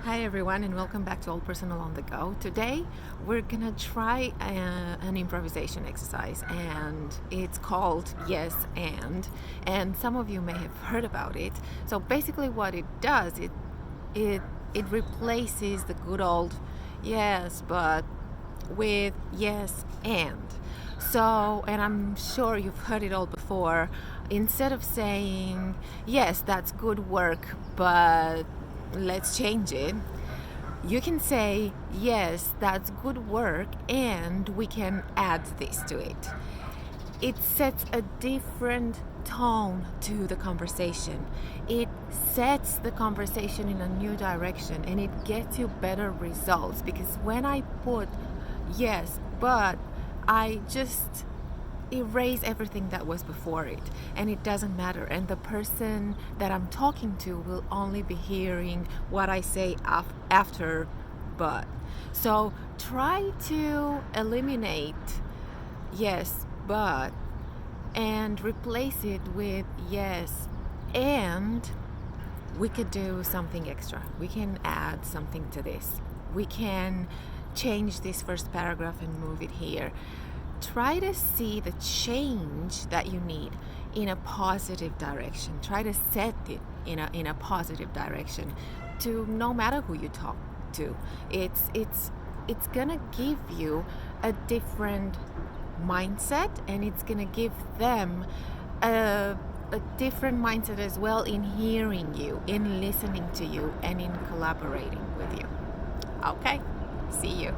Hi everyone, and welcome back to All Personal on the Go. Today we're gonna try an improvisation exercise, and it's called Yes and some of you may have heard about it. So basically what it does, it replaces the good old yes but with yes and. So, and I'm sure you've heard it all before. Instead of saying yes, that's good work, but let's change it, you can say yes, that's good work, and we can add this to it. It sets a different tone to the conversation. It sets the conversation in a new direction, and it gets you better results, because when I put yes but, I just erase everything that was before it, and it doesn't matter, and the person that I'm talking to will only be hearing what I say after but. So try to eliminate yes but and replace it with yes and. We could do something extra. We can add something to this. We can change this first paragraph and move it here. Try to see the change that you need in a positive direction. Try to set it in a positive direction to no matter who you talk to. It's gonna give you a different mindset, and it's gonna give them a different mindset as well in hearing you, in listening to you, and in collaborating with you. Okay, see you.